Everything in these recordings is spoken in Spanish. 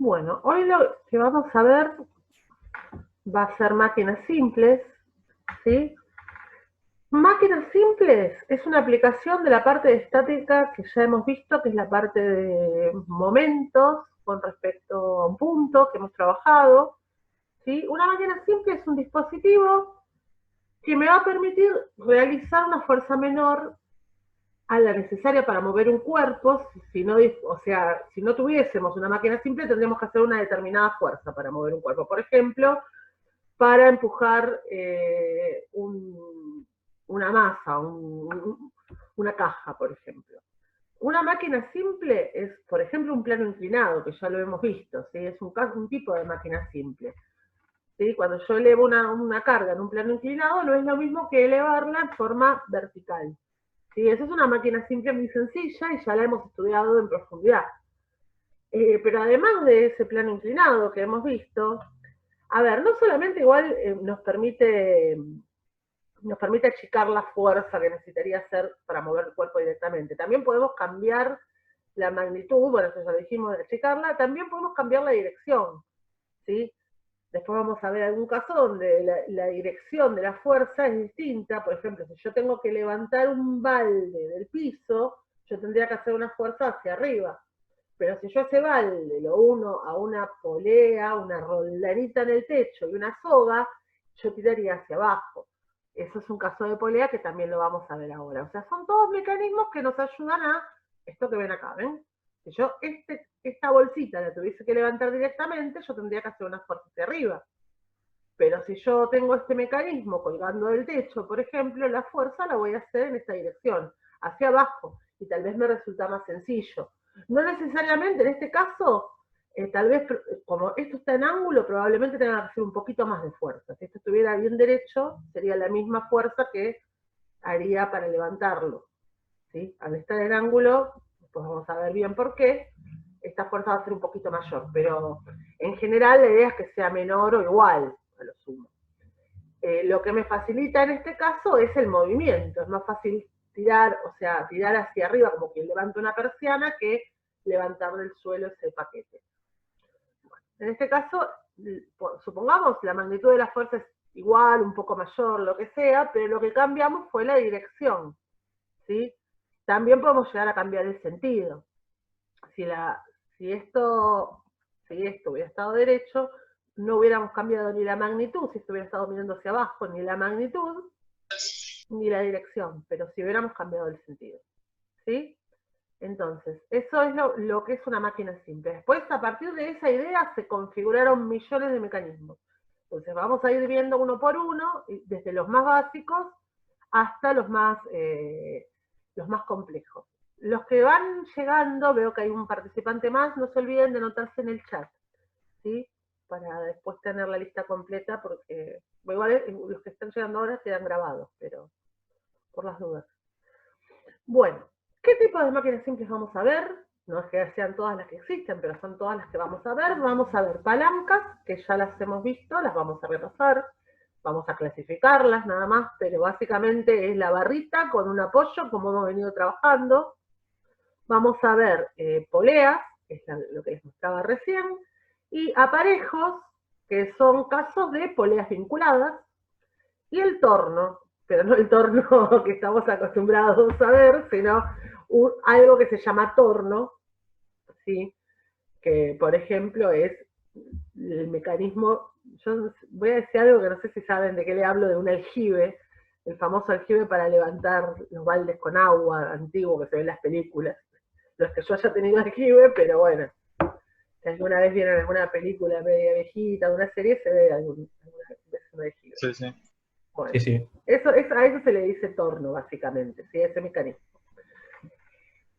Bueno, hoy lo que vamos a ver va a ser máquinas simples, ¿sí? Máquinas simples es una aplicación de la parte de estática que ya hemos visto, que es la parte de momentos con respecto a un punto que hemos trabajado, ¿sí? Una máquina simple es un dispositivo que me va a permitir realizar una fuerza menor a la necesaria para mover un cuerpo. Si no, o sea, si no tuviésemos una máquina simple, tendríamos que hacer una determinada fuerza para mover un cuerpo. Por ejemplo, para empujar una masa, una caja, por ejemplo. Una máquina simple es, por ejemplo, un plano inclinado, que ya lo hemos visto, ¿sí? Es un tipo de máquina simple. ¿Sí? Cuando yo elevo una carga en un plano inclinado, no es lo mismo que elevarla en forma vertical. ¿Sí? Esa es una máquina simple muy sencilla y ya la hemos estudiado en profundidad. Pero además de ese plano inclinado que hemos visto, a ver, no solamente igual nos permite achicar la fuerza que necesitaría hacer para mover el cuerpo directamente. También podemos cambiar la magnitud, bueno, eso ya dijimos de achicarla, también podemos cambiar la dirección, ¿sí? Después vamos a ver algún caso donde la dirección de la fuerza es distinta. Por ejemplo, si yo tengo que levantar un balde del piso, yo tendría que hacer una fuerza hacia arriba. Pero si yo ese balde lo uno a una polea, una roldanita en el techo y una soga, yo tiraría hacia abajo. Eso es un caso de polea que también lo vamos a ver ahora. O sea, son todos mecanismos que nos ayudan a esto que ven acá, ¿ven? Si yo esta bolsita la tuviese que levantar directamente, yo tendría que hacer una fuerza hacia arriba. Pero si yo tengo este mecanismo colgando del techo, por ejemplo, la fuerza la voy a hacer en esta dirección, hacia abajo, y tal vez me resulta más sencillo. No necesariamente en este caso, tal vez como esto está en ángulo, probablemente tenga que hacer un poquito más de fuerza. Si esto estuviera bien derecho, sería la misma fuerza que haría para levantarlo. ¿Sí? Al estar en ángulo, pues vamos a ver bien por qué, esta fuerza va a ser un poquito mayor, pero en general la idea es que sea menor o igual a lo sumo. Lo que me facilita en este caso es el movimiento, es más fácil tirar, o sea, tirar hacia arriba como quien levanta una persiana que levantar del suelo ese paquete. En este caso, supongamos la magnitud de la fuerza es igual, un poco mayor, lo que sea, pero lo que cambiamos fue la dirección, ¿sí? También podemos llegar a cambiar el sentido. Si, la, si, esto, si esto hubiera estado derecho, no hubiéramos cambiado ni la magnitud, si esto hubiera estado mirando hacia abajo, ni la magnitud, ni la dirección, pero si hubiéramos cambiado el sentido. ¿Sí? Entonces, eso es lo que es una máquina simple. Después, a partir de esa idea, se configuraron millones de mecanismos. Entonces, vamos a ir viendo uno por uno, desde los más básicos hasta los más complejos. Los que van llegando, veo que hay un participante más, no se olviden de anotarse en el chat, ¿sí? Para después tener la lista completa, porque igual los que están llegando ahora quedan grabados, pero por las dudas. Bueno, ¿qué tipo de máquinas simples vamos a ver? No es que sean todas las que existen, pero son todas las que vamos a ver. Vamos a ver palancas, que ya las hemos visto, las vamos a repasar. Vamos a clasificarlas nada más, pero básicamente es la barrita con un apoyo, como hemos venido trabajando. Vamos a ver poleas, que es lo que les mostraba recién, y aparejos, que son casos de poleas vinculadas, y el torno, pero no el torno que estamos acostumbrados a ver, sino algo que se llama torno, ¿sí? Que por ejemplo es el mecanismo, yo voy a decir algo que no sé si saben de qué le hablo, de un aljibe, el famoso aljibe para levantar los baldes con agua antiguo que se ve en las películas. No es que yo haya tenido aljibe, pero bueno, si alguna vez vieron alguna película media viejita, de una serie, se ve alguna vez un aljibe. Sí, sí. Bueno, Sí, sí. a eso se le dice torno, básicamente, ¿sí? Ese mecanismo.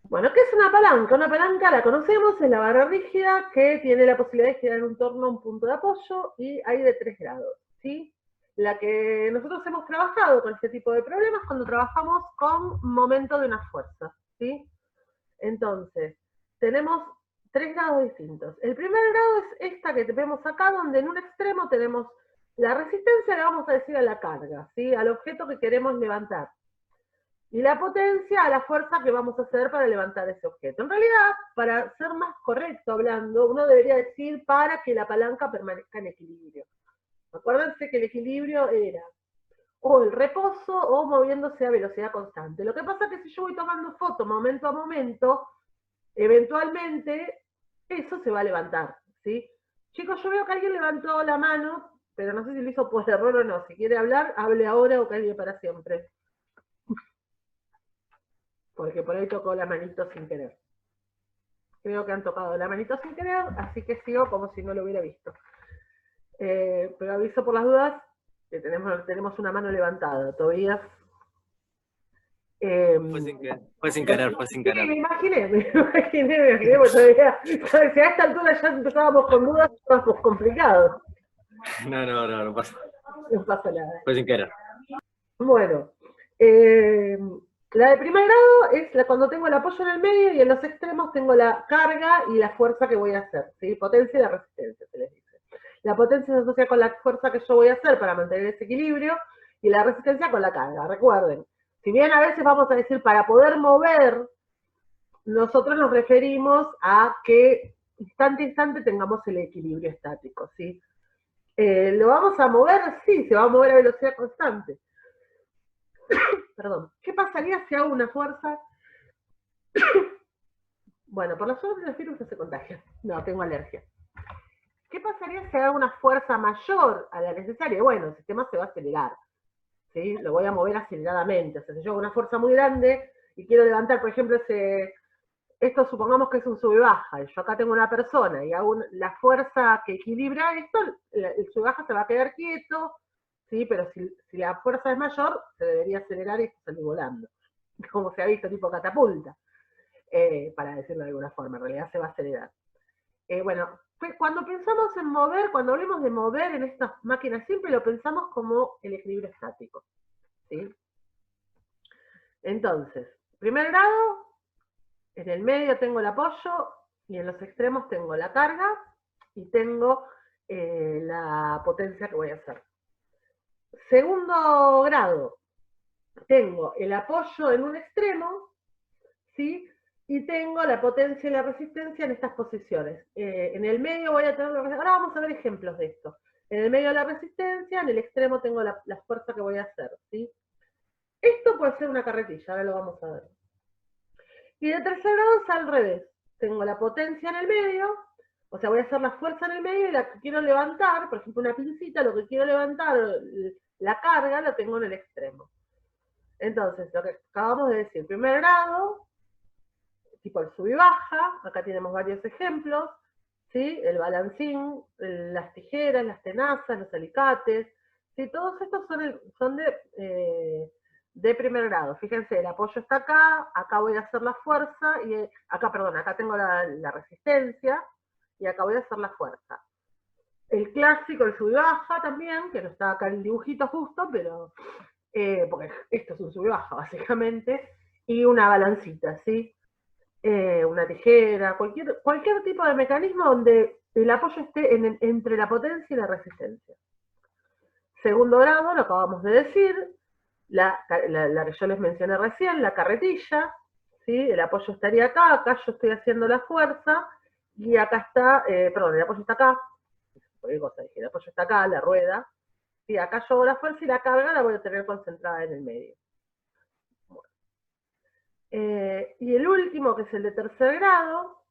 Bueno, ¿qué es una palanca? Una palanca la conocemos, es la barra rígida que tiene la posibilidad de girar en un torno un punto de apoyo y hay de 3 grados, ¿sí? La que nosotros hemos trabajado con este tipo de problemas cuando trabajamos con momento de una fuerza, ¿sí? Entonces, tenemos 3 grados distintos. El primer grado es esta que vemos acá, donde en un extremo tenemos la resistencia, le vamos a decir a la carga, ¿sí? Al objeto que queremos levantar. Y la potencia a la fuerza que vamos a hacer para levantar ese objeto. En realidad, para ser más correcto hablando, uno debería decir para que la palanca permanezca en equilibrio. Acuérdense que el equilibrio era o el reposo o moviéndose a velocidad constante. Lo que pasa es que si yo voy tomando fotos momento a momento, eventualmente eso se va a levantar, ¿sí? Chicos, yo veo que alguien levantó la mano, pero no sé si lo hizo por error o no. Si quiere hablar, hable ahora o caiga para siempre. Porque por ahí tocó la manito sin querer. Creo que han tocado la manito sin querer, así que sigo como si no lo hubiera visto. Pero aviso por las dudas que tenemos una mano levantada. Tobías. Fue sin querer. Sí, me imaginé, porque todavía, si a esta altura ya empezábamos con dudas, estábamos complicados. No pasa. No pasa nada. Fue sin querer. Bueno, la de primer grado es cuando tengo el apoyo en el medio y en los extremos tengo la carga y la fuerza que voy a hacer, ¿sí? Potencia y la resistencia, se les dice. La potencia se asocia con la fuerza que yo voy a hacer para mantener ese equilibrio y la resistencia con la carga. Recuerden, si bien a veces vamos a decir para poder mover, nosotros nos referimos a que instante a instante tengamos el equilibrio estático, ¿sí? ¿Lo vamos a mover? Sí, se va a mover a velocidad constante. Perdón. ¿Qué pasaría si hago una fuerza? Bueno, por la suerte los virus no se contagian. No, tengo alergia. ¿Qué pasaría si hago una fuerza mayor a la necesaria? Bueno, el sistema se va a acelerar, ¿sí? Lo voy a mover aceleradamente. O sea, si yo hago una fuerza muy grande y quiero levantar, por ejemplo, esto supongamos que es un sub y baja, y yo acá tengo una persona y hago la fuerza que equilibra esto, el sub y baja se va a quedar quieto, ¿sí? Pero si la fuerza es mayor, se debería acelerar y salir volando, como se ha visto, tipo catapulta, para decirlo de alguna forma, en realidad se va a acelerar. Bueno, cuando pensamos en mover, cuando hablemos de mover en estas máquinas, siempre lo pensamos como el equilibrio estático, ¿sí? Entonces, primer grado, en el medio tengo el apoyo y en los extremos tengo la carga y tengo la potencia que voy a hacer. Segundo grado, tengo el apoyo en un extremo, ¿sí? Y tengo la potencia y la resistencia en estas posiciones. En el medio voy a tener la resistencia. Ahora vamos a ver ejemplos de esto. En el medio la resistencia, en el extremo tengo la fuerza que voy a hacer, ¿sí? Esto puede ser una carretilla, ahora lo vamos a ver. Y de tercer grado es al revés. Tengo la potencia en el medio, o sea, voy a hacer la fuerza en el medio y la que quiero levantar, por ejemplo, una pincita, lo que quiero levantar, la carga, la tengo en el extremo. Entonces, lo que acabamos de decir, primer grado, tipo el sub y baja, acá tenemos varios ejemplos, ¿sí? El balancín, las tijeras, las tenazas, los alicates, ¿sí? Todos estos son de primer grado. Fíjense, el apoyo está acá voy a hacer la fuerza, y acá tengo la resistencia, y acá voy a hacer la fuerza. El clásico, el sub y baja también, que no está acá el dibujito justo, pero porque esto es un sub y baja básicamente, y una balancita, ¿sí? Una tijera, cualquier tipo de mecanismo donde el apoyo esté entre la potencia y la resistencia. Segundo grado, lo acabamos de decir, la que yo les mencioné recién, la carretilla, ¿sí? El apoyo estaría acá yo estoy haciendo la fuerza, y acá está, perdón, el apoyo está acá, el apoyo está acá, la rueda, ¿sí? Acá yo hago la fuerza y la carga la voy a tener concentrada en el medio. Y el último, que es el de tercer grado,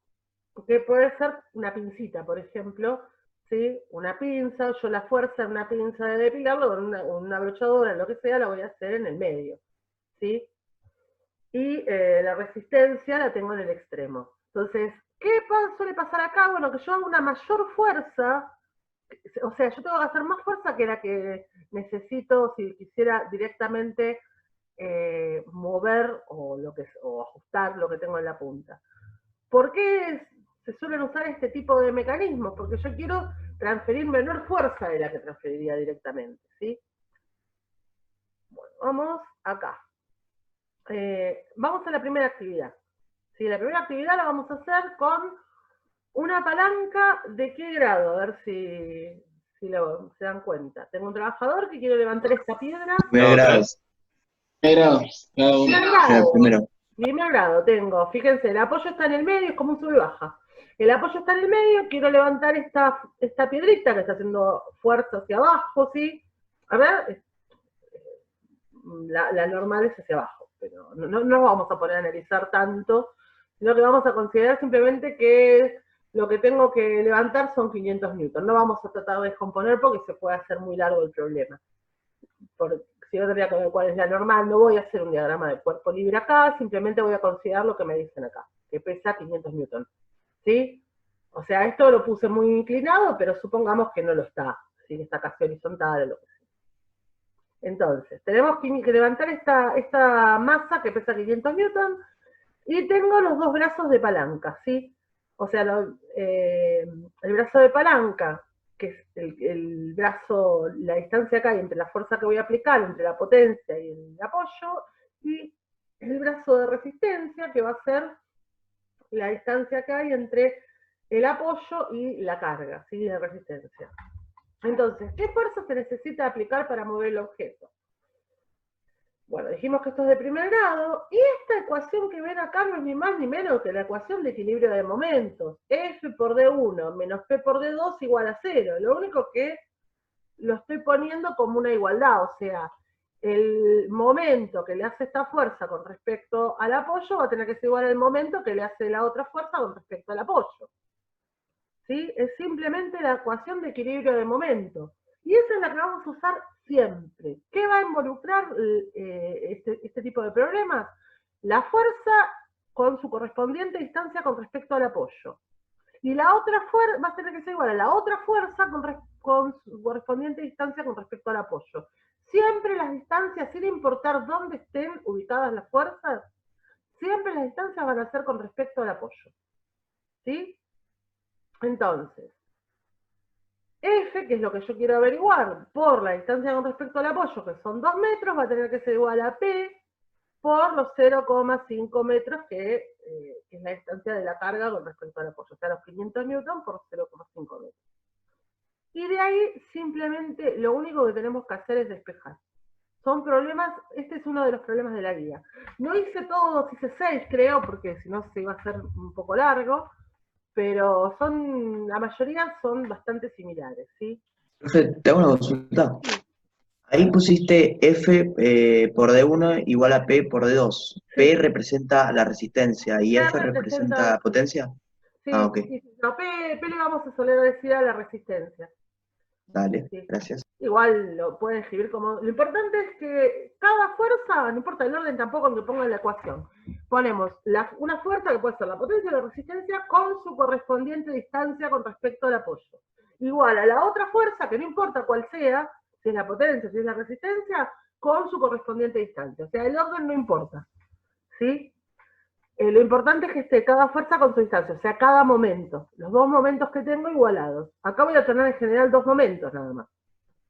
que puede ser una pincita, por ejemplo, ¿sí? Una pinza, yo la fuerza en una pinza de depilarlo, una brochadora, lo que sea, la voy a hacer en el medio, ¿sí? Y la resistencia la tengo en el extremo. Entonces, ¿qué suele pasar acá? Bueno, que yo hago una mayor fuerza, o sea, yo tengo que hacer más fuerza que la que necesito si quisiera directamente mover o ajustar lo que tengo en la punta. ¿Por qué se suelen usar este tipo de mecanismos? Porque yo quiero transferir menor fuerza de la que transferiría directamente, ¿sí? Bueno, vamos acá. Vamos a la primera actividad. ¿Sí? La primera actividad la vamos a hacer con una palanca de qué grado, a ver si se dan cuenta. Tengo un trabajador que quiere levantar esta piedra. 9 grados. grado, cada uno. Primer grado. Primero. Primer grado tengo, fíjense, el apoyo está en el medio, es como un sube y baja. El apoyo está en el medio, quiero levantar esta piedrita que está haciendo fuerza hacia abajo, ¿sí? A ver, la normal es hacia abajo, pero no vamos a poner a analizar tanto, sino que vamos a considerar simplemente que lo que tengo que levantar son 500 newton. No vamos a tratar de descomponer porque se puede hacer muy largo el problema. Si yo tendría que ver cuál es la normal, no voy a hacer un diagrama de cuerpo libre acá, simplemente voy a considerar lo que me dicen acá, que pesa 500 newton. ¿Sí? O sea, esto lo puse muy inclinado, pero supongamos que no lo está, ¿sí? Que está casi horizontal o lo que sea. Entonces, tenemos que levantar esta masa que pesa 500 newton, y tengo los dos brazos de palanca, ¿sí? O sea, el brazo de palanca, que es el brazo, la distancia que hay entre la fuerza que voy a aplicar, entre la potencia y el apoyo, y el brazo de resistencia, que va a ser la distancia que hay entre el apoyo y la carga, ¿sí? De resistencia. Entonces, ¿qué fuerza se necesita aplicar para mover el objeto? Bueno, dijimos que esto es de primer grado, y esta ecuación que ven acá no es ni más ni menos que la ecuación de equilibrio de momentos. F por D1 menos P por D2 igual a 0. Lo único que lo estoy poniendo como una igualdad, o sea, el momento que le hace esta fuerza con respecto al apoyo va a tener que ser igual al momento que le hace la otra fuerza con respecto al apoyo. ¿Sí? Es simplemente la ecuación de equilibrio de momento. Y esa es la que vamos a usar siempre. ¿Qué va a involucrar este tipo de problemas? La fuerza con su correspondiente distancia con respecto al apoyo. Y la otra fuerza va a tener que ser igual a la otra fuerza con su correspondiente distancia con respecto al apoyo. Siempre las distancias, sin importar dónde estén ubicadas las fuerzas, siempre las distancias van a ser con respecto al apoyo. ¿Sí? Entonces, F, que es lo que yo quiero averiguar, por la distancia con respecto al apoyo, que son 2 metros, va a tener que ser igual a P por los 0,5 metros, que es la distancia de la carga con respecto al apoyo. O sea, los 500 newton por 0,5 metros. Y de ahí, simplemente, lo único que tenemos que hacer es despejar. Son problemas, este es uno de los problemas de la guía. No hice todos, hice 6, creo, porque si no se iba a hacer un poco largo, pero la mayoría son bastante similares, ¿sí? Profe, te hago una consulta. Ahí pusiste F por D1 igual a P por D2. P representa la resistencia y P F representa potencia. Sí, Ah, ok. sí, no, P le vamos a soler decir a la resistencia. Dale, Sí. gracias. Igual lo pueden escribir como... Lo importante es que cada fuerza, no importa el orden tampoco aunque pongan la ecuación, ponemos una fuerza que puede ser la potencia o la resistencia con su correspondiente distancia con respecto al apoyo. Igual a la otra fuerza, que no importa cuál sea, si es la potencia, si es la resistencia, con su correspondiente distancia. O sea, el orden no importa. ¿Sí? Lo importante es que esté cada fuerza con su distancia, o sea, cada momento. Los dos momentos que tengo igualados. Acá voy a tener en general dos momentos nada más.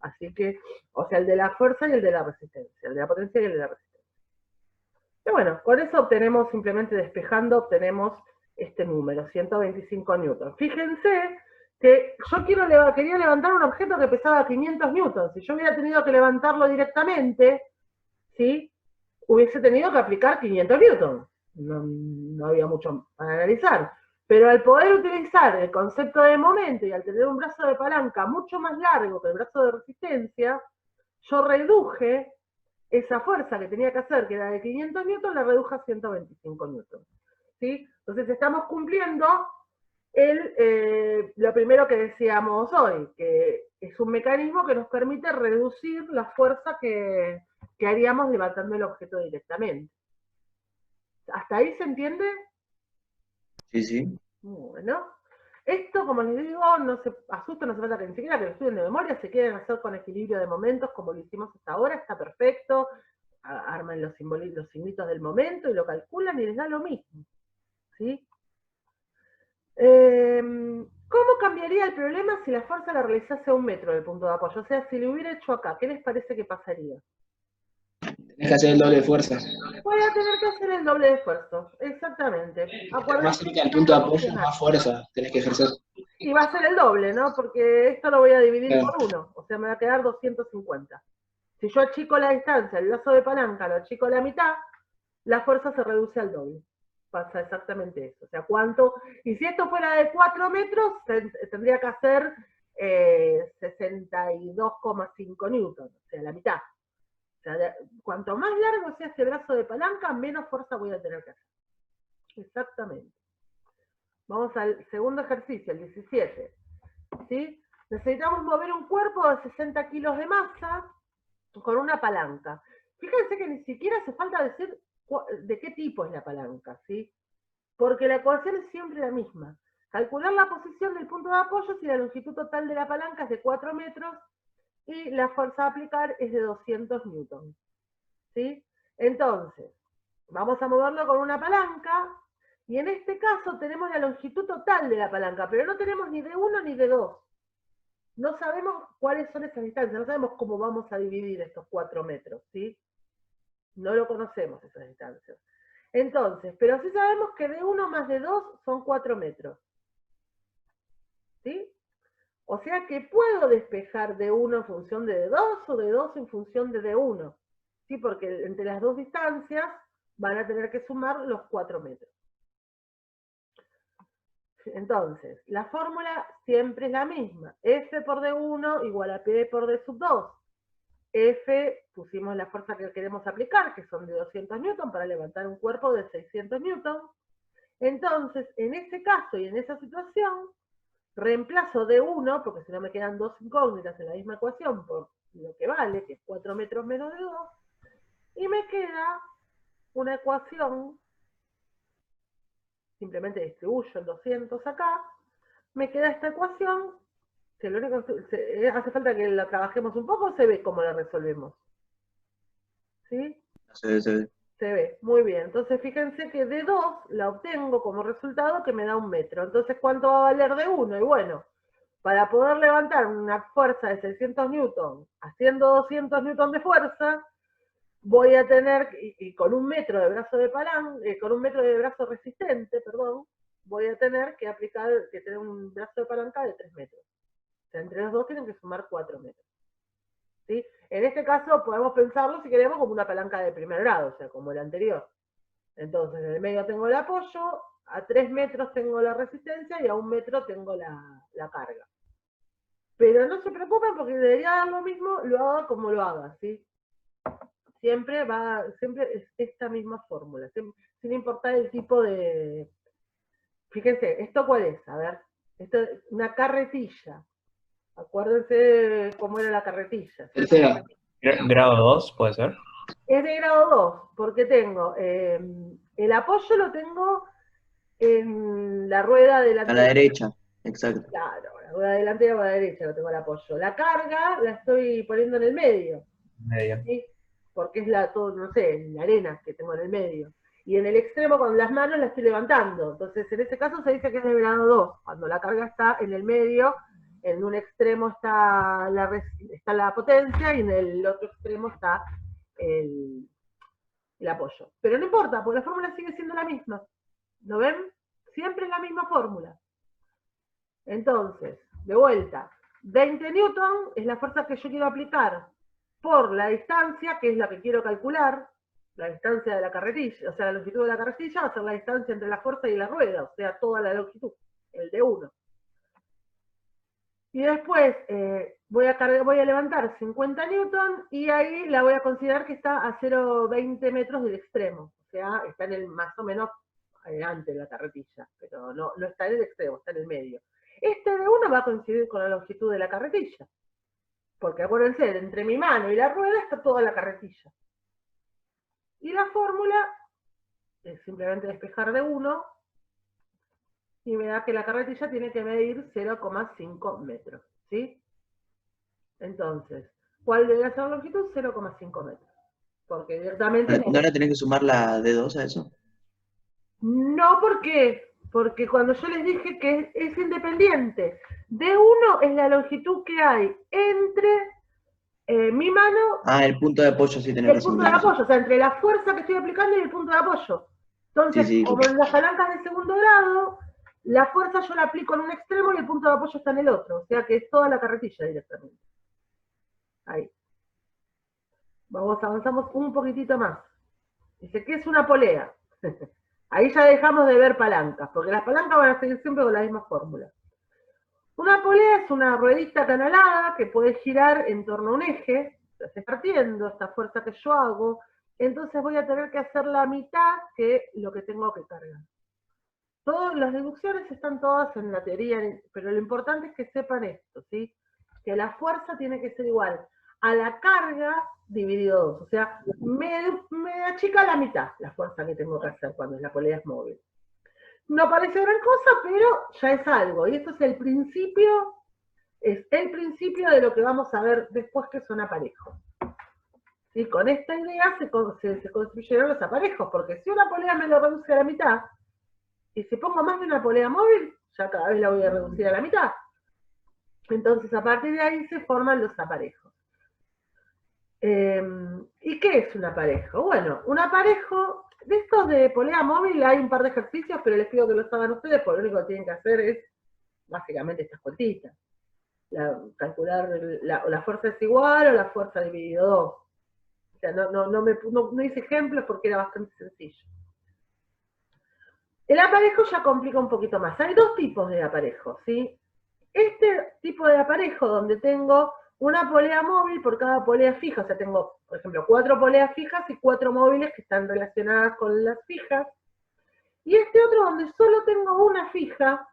Así que, o sea, el de la fuerza y el de la resistencia. El de la potencia y el de la resistencia. Y bueno, con eso obtenemos, simplemente despejando, obtenemos este número, 125 newtons. Fíjense que yo quería levantar un objeto que pesaba 500 newtons. Si yo hubiera tenido que levantarlo directamente, ¿sí? Hubiese tenido que aplicar 500 newtons. No había mucho para analizar. Pero al poder utilizar el concepto de momento y al tener un brazo de palanca mucho más largo que el brazo de resistencia, yo reduje esa fuerza que tenía que hacer, que era de 500 newtons, la reduje a 125 newtons. ¿Sí? Entonces estamos cumpliendo lo primero que decíamos hoy, que es un mecanismo que nos permite reducir la fuerza que haríamos levantando el objeto directamente. ¿Hasta ahí se entiende? Sí, sí. Bueno. Esto, como les digo, no se asusten, no se falta que ni siquiera que lo estudien de memoria, se quieren hacer con equilibrio de momentos como lo hicimos hasta ahora, está perfecto, arman los signitos del momento y lo calculan y les da lo mismo. ¿Sí? ¿Cómo cambiaría el problema si la fuerza la realizase a 1 metro del punto de apoyo? O sea, si lo hubiera hecho acá, ¿qué les parece que pasaría? Tenés que hacer el doble de fuerza. Voy a tener que hacer el doble de esfuerzo, exactamente. Más cerca del punto de apoyo, más fuerza tenés que ejercer. Y va a ser el doble, ¿no? Porque esto lo voy a dividir Claro. por 1, o sea, me va a quedar 250. Si yo achico la distancia, el brazo de palanca lo achico a la mitad, la fuerza se reduce al doble. Pasa exactamente eso. O sea, ¿cuánto? Y si esto fuera de 4 metros, tendría que hacer 62,5 newtons, o sea, la mitad. O sea, cuanto más largo sea este brazo de palanca, menos fuerza voy a tener que hacer. Exactamente. Vamos al segundo ejercicio, el 17. ¿Sí? Necesitamos mover un cuerpo de 60 kilos de masa con una palanca. Fíjense que ni siquiera hace falta decir de qué tipo es la palanca, ¿sí? Porque la ecuación es siempre la misma. Calcular la posición del punto de apoyo si la longitud total de la palanca es de 4 metros y la fuerza a aplicar es de 200 newtons, ¿sí? Entonces, vamos a moverlo con una palanca, y en este caso tenemos la longitud total de la palanca, pero no tenemos ni de 1 ni de 2. No sabemos cuáles son esas distancias, no sabemos cómo vamos a dividir estos 4 metros, ¿sí? No lo conocemos esas distancias. Entonces, pero sí sabemos que de 1 más de 2 son 4 metros. ¿Sí? O sea que puedo despejar de 1 en función de 2 o de 2 en función de 1. ¿Sí? Porque entre las dos distancias van a tener que sumar los 4 metros. Entonces, la fórmula siempre es la misma. F por D1 igual a P por D sub 2. F, pusimos la fuerza que queremos aplicar, que son de 200 newton, para levantar un cuerpo de 600 newton. Entonces, en ese caso y en esa situación, reemplazo D1, porque si no me quedan dos incógnitas en la misma ecuación, por lo que vale, que es 4 metros menos de 2, y me queda una ecuación, simplemente distribuyo el 200 acá, me queda esta ecuación, que lo único que hace falta que la trabajemos un poco, se ve cómo la resolvemos. ¿Sí? Se ve. Se ve, muy bien. Entonces fíjense que de 2 la obtengo como resultado que me da 1 metro. Entonces, ¿cuánto va a valer de 1? Y bueno, para poder levantar una fuerza de 600 newton haciendo 200 newton de fuerza, voy a tener, y con 1 metro de brazo de palanca, con 1 metro de brazo resistente, perdón, voy a tener que tener un brazo de palanca de 3 metros. O sea, entre los dos tienen que sumar 4 metros. ¿Sí? En este caso podemos pensarlo, si queremos, como una palanca de primer grado, o sea, como el anterior. Entonces, en el medio tengo el apoyo, a 3 metros tengo la resistencia y a 1 metro tengo la carga. Pero no se preocupen porque debería dar lo mismo, lo haga como lo haga, ¿sí? Siempre es esta misma fórmula, sin importar el tipo de... Fíjense, ¿esto cuál es? A ver, esto es una carretilla. Acuérdense cómo era la carretilla. ¿Sí? Tercera. Grado 2, ¿puede ser? Es de grado 2, porque tengo el apoyo lo tengo en la rueda delantera. A la derecha, exacto. Claro, la rueda delantera o a la derecha lo tengo el apoyo. La carga la estoy poniendo en el medio. Medio. ¿Sí? Porque es no sé, la arena que tengo en el medio. Y en el extremo con las manos la estoy levantando. Entonces, en ese caso se dice que es de grado 2, cuando la carga está en el medio. En un extremo está la potencia y en el otro extremo está el apoyo. Pero no importa, porque la fórmula sigue siendo la misma. ¿Lo ven? Siempre es la misma fórmula. Entonces, de vuelta, 20 newton es la fuerza que yo quiero aplicar por la distancia, que es la que quiero calcular, la distancia de la carretilla, o sea, la longitud de la carretilla va a ser la distancia entre la fuerza y la rueda, o sea, toda la longitud, el de 1. Y después voy a levantar 50 newton y ahí la voy a considerar que está a 0,20 metros del extremo. O sea, está en el más o menos adelante de la carretilla, pero no está en el extremo, está en el medio. Este de 1 va a coincidir con la longitud de la carretilla. Porque acuérdense, entre mi mano y la rueda está toda la carretilla. Y la fórmula es simplemente despejar de 1 y me da que la carretilla tiene que medir 0,5 metros, ¿sí? Entonces, ¿cuál debe ser la longitud? 0,5 metros. Porque directamente... ¿No le tenés que sumar la D2 a eso? No, porque cuando yo les dije que es independiente, D1 es la longitud que hay entre mi mano... el punto de apoyo sí tenés el razón. punto de apoyo, o sea, entre la fuerza que estoy aplicando y el punto de apoyo. Entonces, Sí, como en las palancas de segundo grado, la fuerza yo la aplico en un extremo y el punto de apoyo está en el otro. O sea que es toda la carretilla directamente. Ahí. Avanzamos un poquitito más. Dice, ¿qué es una polea? Ahí ya dejamos de ver palancas, porque las palancas van a seguir siempre con la misma fórmula. Una polea es una ruedita canalada que puede girar en torno a un eje, se está partiendo esta fuerza que yo hago, entonces voy a tener que hacer la mitad que lo que tengo que cargar. Todas las deducciones están todas en la teoría, pero lo importante es que sepan esto, ¿sí? Que la fuerza tiene que ser igual a la carga dividido 2. O sea, me achica la mitad la fuerza que tengo que hacer cuando la polea es móvil. No parece gran cosa, pero ya es algo. Y esto es el principio de lo que vamos a ver después, que son aparejos. Y con esta idea se construyeron los aparejos, porque si una polea me lo reduce a la mitad, y si pongo más de una polea móvil, ya cada vez la voy a reducir a la mitad. Entonces, a partir de ahí se forman los aparejos. ¿Y qué es un aparejo? Bueno, un aparejo, de estos de polea móvil hay un par de ejercicios, pero les pido que lo hagan ustedes, porque lo único que tienen que hacer es, básicamente, estas cuentitas. Calcular la fuerza es igual o la fuerza dividido 2. O sea, no hice ejemplos porque era bastante sencillo. El aparejo ya complica un poquito más. Hay dos tipos de aparejos, ¿sí? Este tipo de aparejo donde tengo una polea móvil por cada polea fija, o sea, tengo, por ejemplo, 4 poleas fijas y 4 móviles que están relacionadas con las fijas, y este otro donde solo tengo una fija,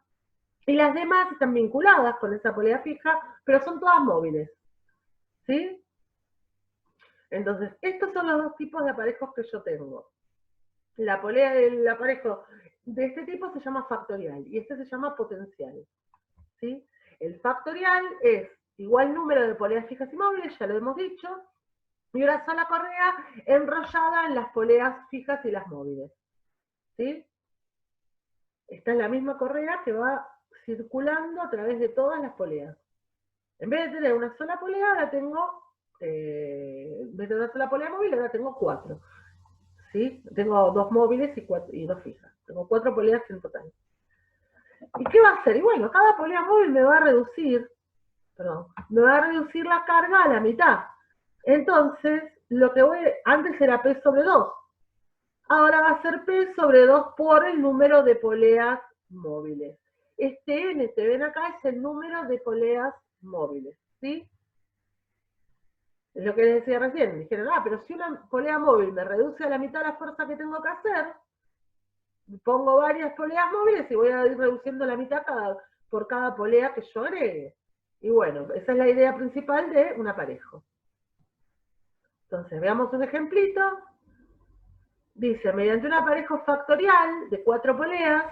y las demás están vinculadas con esa polea fija, pero son todas móviles, ¿sí? Entonces, estos son los dos tipos de aparejos que yo tengo. La polea del aparejo de este tipo se llama factorial, y este se llama potencial, ¿sí? El factorial es igual número de poleas fijas y móviles, ya lo hemos dicho, y una sola correa enrollada en las poleas fijas y las móviles, ¿sí? Esta es la misma correa que va circulando a través de todas las poleas. En vez de tener una sola polea, ahora tengo, en vez de una sola polea móvil, ahora tengo 4, ¿sí? Tengo 2 móviles y 2 fijas. Tengo 4 poleas en total. ¿Y qué va a hacer? Y bueno, cada polea móvil me va a reducir la carga a la mitad. Entonces, antes era P sobre 2. Ahora va a ser P sobre 2 por el número de poleas móviles. Este N que ven acá es el número de poleas móviles, ¿sí? Es lo que les decía recién. Dijeron, pero si una polea móvil me reduce a la mitad la fuerza que tengo que hacer, pongo varias poleas móviles y voy a ir reduciendo la mitad por cada polea que yo agregue. Y bueno, esa es la idea principal de un aparejo. Entonces, veamos un ejemplito. Dice, mediante un aparejo factorial de 4 poleas,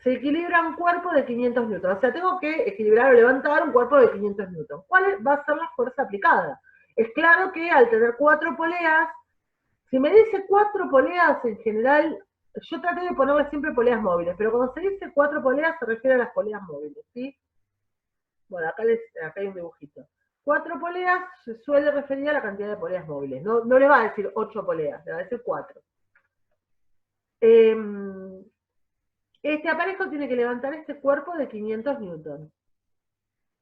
se equilibra un cuerpo de 500 newtons. O sea, tengo que equilibrar o levantar un cuerpo de 500 newtons. ¿Cuál va a ser la fuerza aplicada? Es claro que al tener 4 poleas, si me dice 4 poleas en general, yo traté de ponerle siempre poleas móviles, pero cuando se dice 4 poleas se refiere a las poleas móviles, ¿sí? Bueno, acá hay un dibujito. 4 poleas se suele referir a la cantidad de poleas móviles. No le va a decir 8 poleas, le va a decir 4. Este aparejo tiene que levantar este cuerpo de 500 newtons.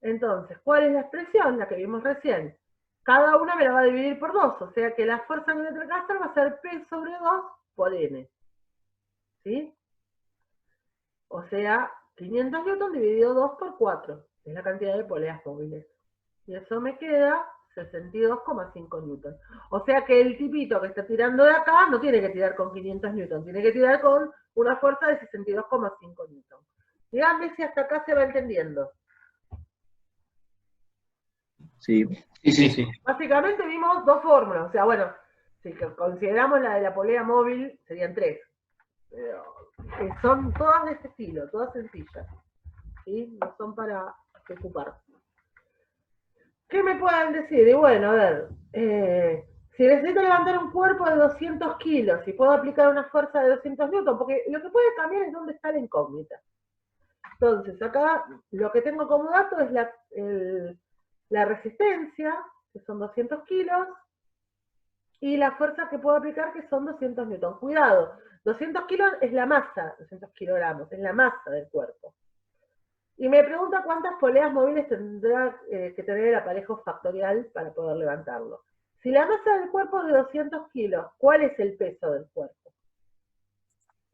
Entonces, ¿cuál es la expresión? La que vimos recién. Cada una me la va a dividir por 2, o sea que la fuerza que voy a tener que hacer va a ser P sobre 2 por N. ¿Sí? O sea, 500 newtons dividido 2 por 4. Es la cantidad de poleas móviles. Y eso me queda 62,5 newtons. O sea que el tipito que está tirando de acá no tiene que tirar con 500 newtons, tiene que tirar con una fuerza de 62,5 newtons. Díganme si hasta acá se va entendiendo. Sí. Sí. Básicamente vimos dos fórmulas. O sea, bueno, si consideramos la de la polea móvil, serían 3. Pero son todas de este estilo, todas sencillas. ¿Sí? No son para preocuparse. ¿Qué me pueden decir? Y bueno, a ver, si necesito levantar un cuerpo de 200 kilos y puedo aplicar una fuerza de 200 newtons, porque lo que puede cambiar es dónde está la incógnita. Entonces, acá lo que tengo como dato es la resistencia, que son 200 kilos, y la fuerza que puedo aplicar, que son 200 newtons. Cuidado, 200 kilos es la masa, 200 kilogramos, es la masa del cuerpo. Y me pregunta cuántas poleas móviles tendrá que tener el aparejo factorial para poder levantarlo. Si la masa del cuerpo es de 200 kilos, ¿cuál es el peso del cuerpo?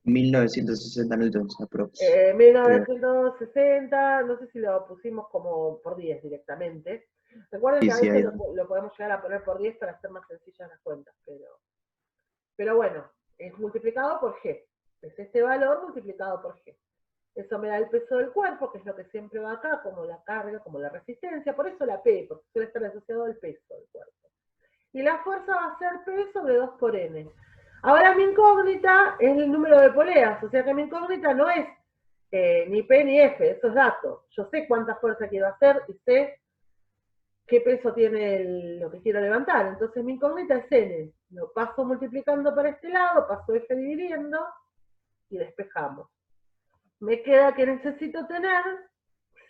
1960 newtons aprox. 1960, no sé si lo pusimos como por 10 directamente. Recuerden Sí, que a sí, veces ahí. lo podemos llegar a poner por 10 para hacer más sencillas las cuentas, pero bueno, es multiplicado por G. Es este valor multiplicado por G. Eso me da el peso del cuerpo, que es lo que siempre va acá, como la carga, como la resistencia, por eso la P, porque suele estar asociado al peso del cuerpo. Y la fuerza va a ser P sobre 2 por N. Ahora mi incógnita es el número de poleas, o sea que mi incógnita no es ni P ni F, eso es dato. Yo sé cuánta fuerza quiero hacer y sé qué peso tiene lo que quiero levantar. Entonces mi incógnita es N. Lo paso multiplicando para este lado, paso F dividiendo y despejamos. Me queda que necesito tener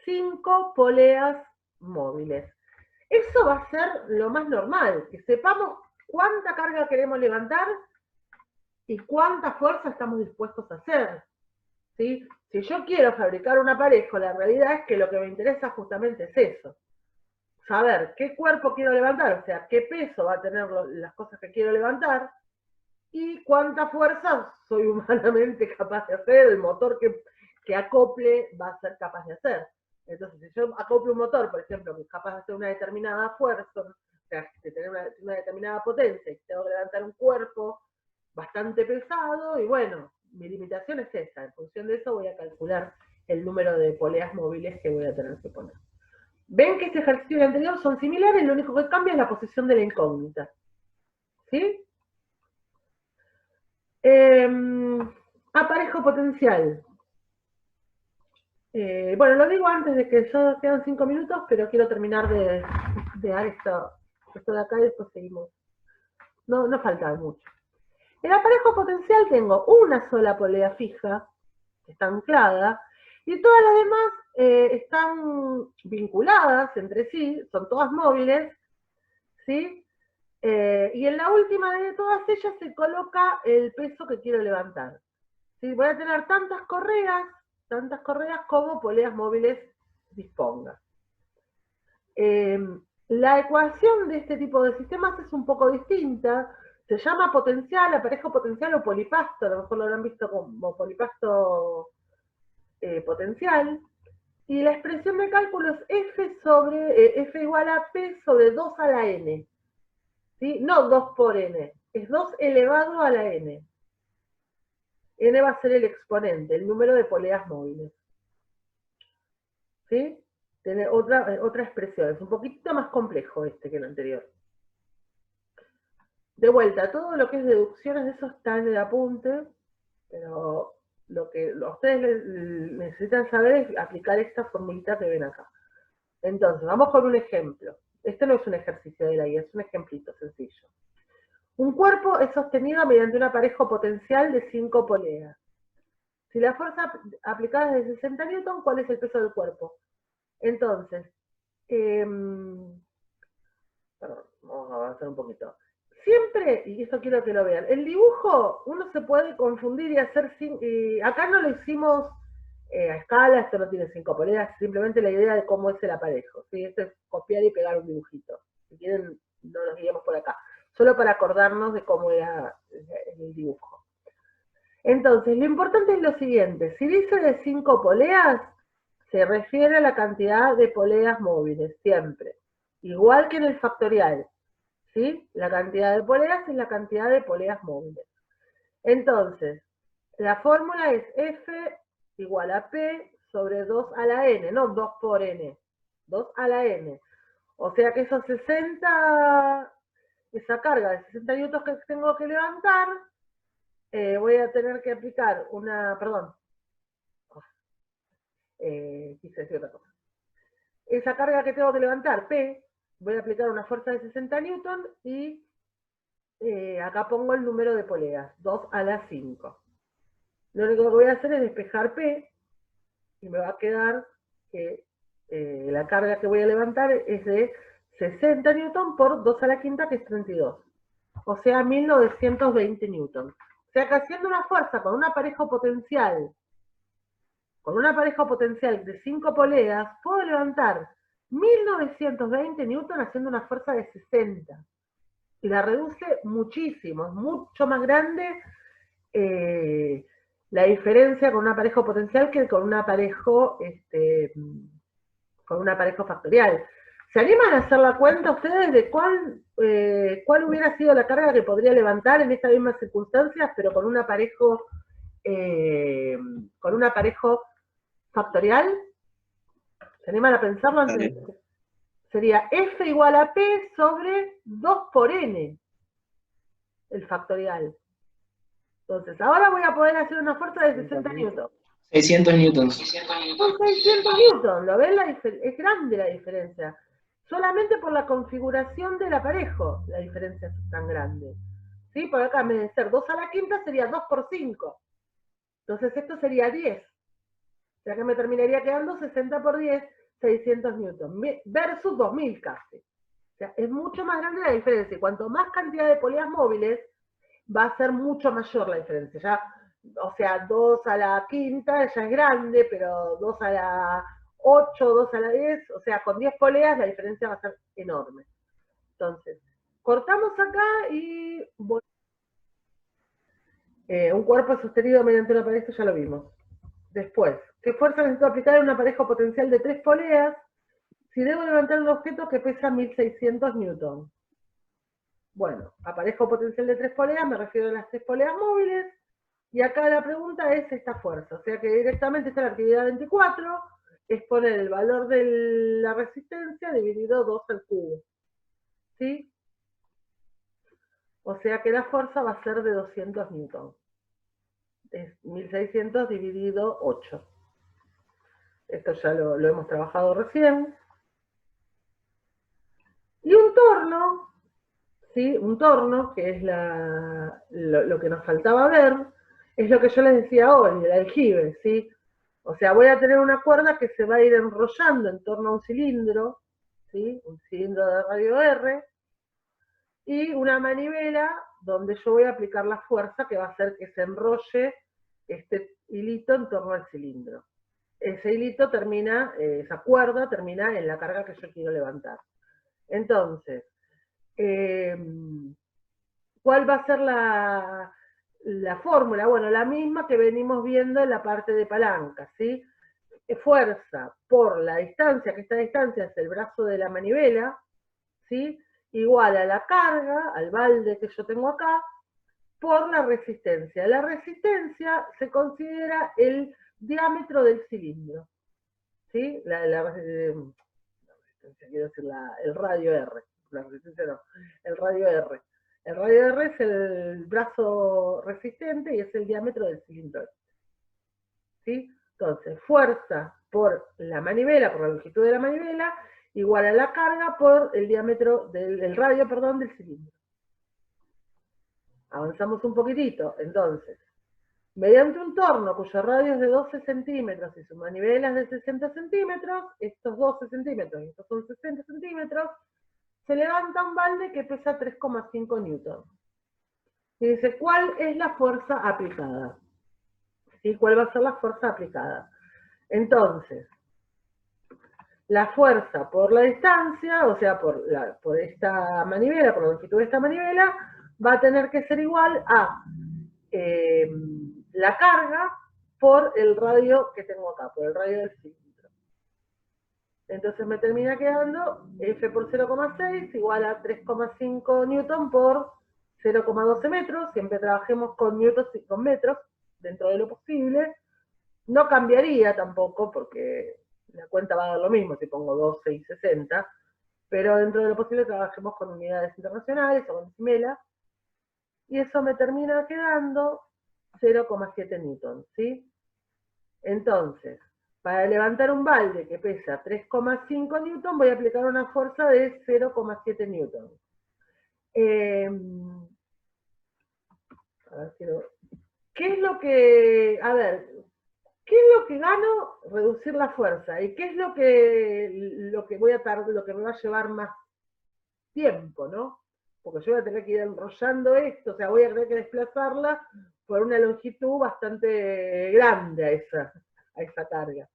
5 poleas móviles. Eso va a ser lo más normal, que sepamos cuánta carga queremos levantar y cuánta fuerza estamos dispuestos a hacer. ¿Sí? Si yo quiero fabricar un aparejo, la realidad es que lo que me interesa justamente es eso. Saber qué cuerpo quiero levantar, o sea, qué peso va a tener las cosas que quiero levantar y cuánta fuerza soy humanamente capaz de hacer, el motor que acople va a ser capaz de hacer. Entonces, si yo acoplo un motor, por ejemplo, que es capaz de hacer una determinada fuerza, o sea, de tener una determinada potencia, y tengo que levantar un cuerpo bastante pesado, y bueno, mi limitación es esa. En función de eso voy a calcular el número de poleas móviles que voy a tener que poner. Ven que este ejercicio y el anterior son similares, lo único que cambia es la posición de la incógnita. ¿Sí? Aparejo potencial. Bueno, lo digo antes de que ya quedan 5 minutos, pero quiero terminar de dar esto de acá y después seguimos. No falta mucho. En aparejo potencial tengo una sola polea fija, que está anclada, y todas las demás están vinculadas entre sí, son todas móviles, ¿sí? Y en la última de todas ellas se coloca el peso que quiero levantar. ¿Sí? Voy a tener tantas correas como poleas móviles disponga. La ecuación de este tipo de sistemas es un poco distinta. Se llama potencial, aparejo potencial o polipasto, a lo mejor lo habrán visto como polipasto potencial. Y la expresión de cálculo es F igual a P sobre 2 a la N. ¿Sí? No 2 por N, es 2 elevado a la N. N va a ser el exponente, el número de poleas móviles. ¿Sí? Tiene otra expresión, es un poquito más complejo este que el anterior. De vuelta, todo lo que es deducciones de eso está en el apunte, pero lo que ustedes necesitan saber es aplicar esta formulita que ven acá. Entonces, vamos con un ejemplo. Este no es un ejercicio de la guía, es un ejemplito sencillo. Un cuerpo es sostenido mediante un aparejo potencial de 5 poleas. Si la fuerza aplicada es de 60 newton, ¿cuál es el peso del cuerpo? Entonces, perdón, vamos a avanzar un poquito. Siempre, y esto quiero que lo vean, el dibujo uno se puede confundir y hacer, acá no lo hicimos a escala, esto no tiene 5 poleas, simplemente la idea de cómo es el aparejo, ¿sí? Esto es copiar y pegar un dibujito. Si quieren, no nos guiamos por acá, solo para acordarnos de cómo era el dibujo. Entonces, lo importante es lo siguiente, si dice de 5 poleas, se refiere a la cantidad de poleas móviles, siempre. Igual que en el factorial, ¿sí? La cantidad de poleas es la cantidad de poleas móviles. Entonces, la fórmula es F igual a P sobre 2 a la N, no 2 por N, 2 a la N. O sea que esos 60, esa carga de 60 newtons que tengo que levantar, voy a tener que aplicar quise decir otra cosa. Esa carga que tengo que levantar, P, voy a aplicar una fuerza de 60 newton y acá pongo el número de poleas, 2 a la 5. Lo único que voy a hacer es despejar P y me va a quedar que la carga que voy a levantar es de 60 newton por 2 a la quinta, que es 32. O sea, 1920 newton. O sea que haciendo una fuerza con un aparejo potencial de 5 poleas, puedo levantar 1920 newton haciendo una fuerza de 60. y la reduce muchísimo, es mucho más grande la diferencia con un aparejo potencial que con un aparejo factorial. ¿Se animan a hacer la cuenta ustedes de cuál hubiera sido la carga que podría levantar en estas mismas circunstancias, pero con un aparejo factorial? ¿Se animan a pensarlo antes? Sería F igual a P sobre 2 por N, el factorial. Entonces, ahora voy a poder hacer una fuerza de 60 newtons. 600 newtons. Son 600 newtons, ¿lo ven? Es grande la diferencia. Solamente por la configuración del aparejo la diferencia es tan grande. ¿Sí? Por acá, en vez de ser 2 a la quinta, sería 2 por 5. Entonces esto sería 10. O sea que me terminaría quedando 60 por 10, 600 newtons, versus 2000 casi. O sea, es mucho más grande la diferencia. Y cuanto más cantidad de poleas móviles, va a ser mucho mayor la diferencia. Ya, o sea, 2 a la quinta ya es grande, pero 2 a la 8, 2 a la 10, o sea, con 10 poleas la diferencia va a ser enorme. Entonces, cortamos acá y un cuerpo sostenido mediante un aparejo, ya lo vimos. Después, ¿qué fuerza necesito aplicar en un aparejo potencial de 3 poleas si debo levantar un objeto que pesa 1600 newtons? Bueno, aparejo potencial de 3 poleas, me refiero a las 3 poleas móviles, y acá la pregunta es esta fuerza, o sea que directamente está la actividad 24, es poner el valor de la resistencia dividido 2 al cubo, ¿sí? O sea que la fuerza va a ser de 200 newtons, es 1600 dividido 8. Esto ya lo hemos trabajado recién. Y un torno, ¿sí? Un torno, que es lo que nos faltaba ver, es lo que yo les decía hoy, el aljibe, ¿sí? O sea, voy a tener una cuerda que se va a ir enrollando en torno a un cilindro, ¿sí? Un cilindro de radio R, y una manivela donde yo voy a aplicar la fuerza que va a hacer que se enrolle este hilito en torno al cilindro. Ese hilito termina, esa cuerda termina en la carga que yo quiero levantar. Entonces, ¿cuál va a ser la fórmula? Bueno, la misma que venimos viendo en la parte de palanca, ¿sí? Fuerza por la distancia, que esta distancia es el brazo de la manivela, ¿sí? Igual a la carga, al balde que yo tengo acá, por la resistencia. La resistencia se considera el diámetro del cilindro, ¿sí? Quiero decir, el radio R, la resistencia no, el radio R. El radio R es el brazo resistente y es el diámetro del cilindro. ¿Sí? Entonces, fuerza por la manivela, por la longitud de la manivela, igual a la carga por el diámetro el radio, perdón, del cilindro. Avanzamos un poquitito, entonces, mediante un torno cuyo radio es de 12 centímetros y su manivela es de 60 centímetros, estos 12 centímetros y estos son 60 centímetros, se levanta un balde que pesa 3,5 newtons. Y dice, ¿cuál es la fuerza aplicada? ¿Sí? ¿Cuál va a ser la fuerza aplicada? Entonces, la fuerza por la distancia, o sea, por esta manivela, por la longitud de esta manivela, va a tener que ser igual a la carga por el radio que tengo acá, por el radio del cilindro. Entonces me termina quedando F por 0,6 igual a 3,5 newton por 0,12 metros. Siempre trabajemos con newtons y con metros, dentro de lo posible. No cambiaría tampoco, porque la cuenta va a dar lo mismo si pongo 12 y 60, pero dentro de lo posible trabajemos con unidades internacionales o con decimelas, y eso me termina quedando 0,7 newtons, ¿sí? Entonces, para levantar un balde que pesa 3,5 newtons, voy a aplicar una fuerza de 0,7 newtons. ¿Qué es lo que, qué es lo que gano? Reducir la fuerza. ¿Y qué es lo que voy a tardar, lo que me va a llevar más tiempo, ¿no? Porque yo voy a tener que ir enrollando esto, o sea, voy a tener que desplazarla por una longitud bastante grande a esa carga.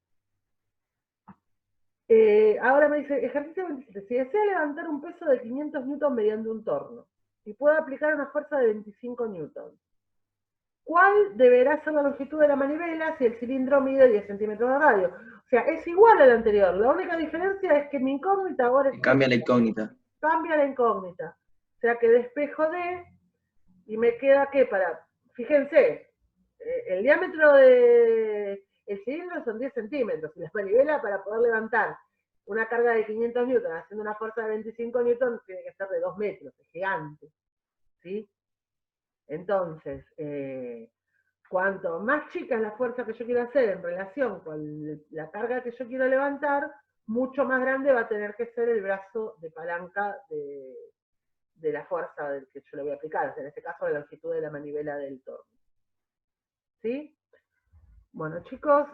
Ahora me dice, ejercicio 27, si desea levantar un peso de 500 newtons mediante un torno, y puedo aplicar una fuerza de 25 newtons. ¿Cuál deberá ser la longitud de la manivela si el cilindro mide 10 centímetros de radio? O sea, es igual al anterior. La única diferencia es que mi incógnita ahora es... Cambia la incógnita. Cambia la incógnita. O sea que despejo D y me queda que para... Fíjense, el diámetro de... El cilindro son 10 centímetros y la manivela para poder levantar una carga de 500 newtons haciendo una fuerza de 25 newtons tiene que ser de 2 metros, es gigante. ¿Sí? Entonces, cuanto más chica es la fuerza que yo quiero hacer en relación con la carga que yo quiero levantar, mucho más grande va a tener que ser el brazo de palanca de la fuerza que yo le voy a aplicar, o sea, en este caso la longitud de la manivela del torno. ¿Sí? Bueno, chicos,